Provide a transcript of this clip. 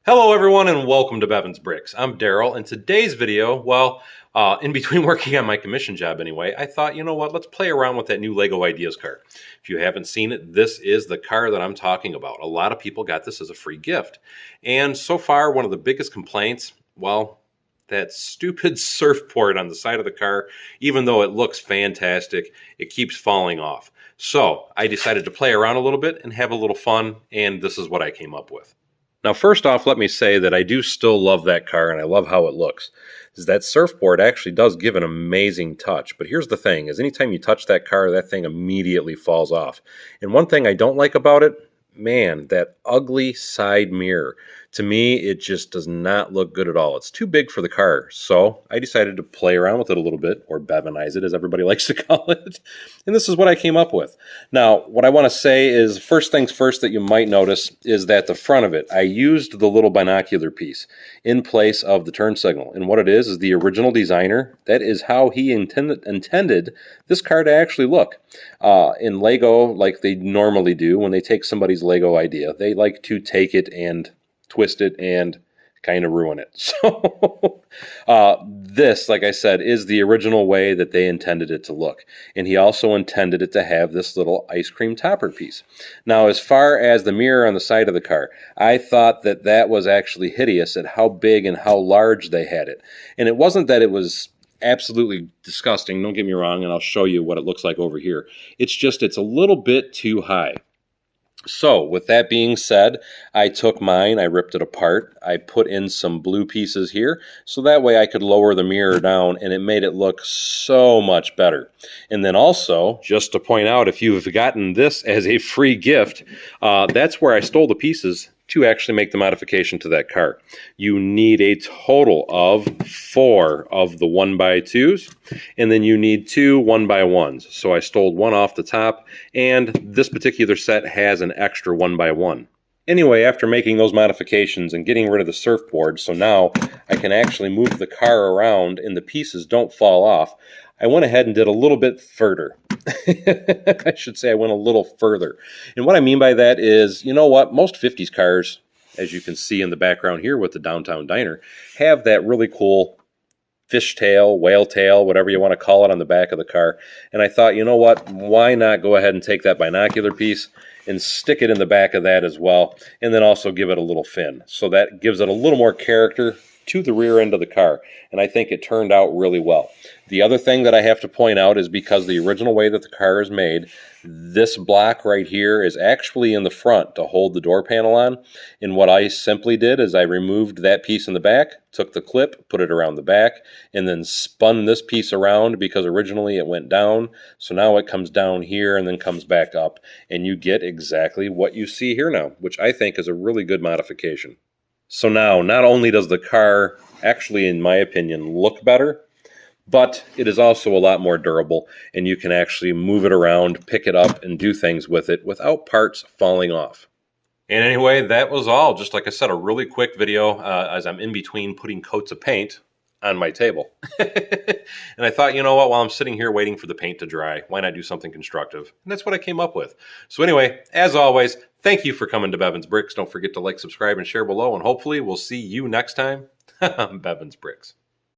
Hello everyone and welcome to Bevins Bricks. I'm Daryl, and today's video, in between working on my commission job anyway, I thought, you know what, let's play around with that new Lego Ideas car. If you haven't seen it, this is the car that I'm talking about. A lot of people got this as a free gift. And so far, one of the biggest complaints, well, that stupid surfboard on the side of the car, even though it looks fantastic, it keeps falling off. So I decided to play around a little bit and have a little fun, and this is what I came up with. Now, first off, let me say that I do still love that car and I love how it looks. That surfboard actually does give an amazing touch. But here's the thing, is anytime you touch that car, that thing immediately falls off. And one thing I don't like about it, man, that ugly side mirror. To me, it just does not look good at all. It's too big for the car. So I decided to play around with it a little bit, or Bevinize it, as everybody likes to call it. And this is what I came up with. Now, what I want to say is, first things first that you might notice is that the front of it, I used the little binocular piece in place of the turn signal. And what it is the original designer, that is how he intended this car to actually look. In Lego, like they normally do, when they take somebody's Lego idea, they like to take it and twist it and kind of ruin it. So this, like I said, is the original way that they intended it to look. And he also intended it to have this little ice cream topper piece. Now, as far as the mirror on the side of the car, I thought that that was actually hideous at how big and how large they had it. And it wasn't that it was absolutely disgusting, don't get me wrong, and I'll show you what it looks like over here. It's just, it's a little bit too high. So, with that being said, I took mine, I ripped it apart, I put in some blue pieces here, so that way I could lower the mirror down, and it made it look so much better. And then also, just to point out, if you've gotten this as a free gift, that's where I stole the pieces to actually make the modification to that car. You need a total of 4 of the 1x2s, and then you need 2 1x1s. So I stole one off the top, and this particular set has an extra 1x1. Anyway, after making those modifications and getting rid of the surfboard, so now I can actually move the car around and the pieces don't fall off, I went ahead and did a little bit further. I should say I went a little further. And what I mean by that is, you know what? Most 50s cars, as you can see in the background here with the downtown diner, have that really cool fishtail, whale tail, whatever you want to call it, on the back of the car. And I thought, you know what? Why not go ahead and take that binocular piece and stick it in the back of that as well, and then also give it a little fin. So that gives it a little more character to the rear end of the car, and I think it turned out really well. The other thing that I have to point out is, because the original way that the car is made, this block right here is actually in the front to hold the door panel on, and what I simply did is I removed that piece in the back, took the clip, put it around the back, and then spun this piece around, because originally it went down, so now it comes down here and then comes back up, and you get exactly what you see here now, which I think is a really good modification. So now, not only does the car actually, in my opinion, look better, but it is also a lot more durable, and you can actually move it around, pick it up, and do things with it without parts falling off. And anyway, that was all. Just like I said, a really quick video as I'm in between putting coats of paint on my table. And I thought, you know what, while I'm sitting here waiting for the paint to dry, why not do something constructive? And that's what I came up with. So anyway, as always, thank you for coming to Bevins Bricks. Don't forget to like, subscribe, and share below, and hopefully we'll see you next time on Bevins Bricks.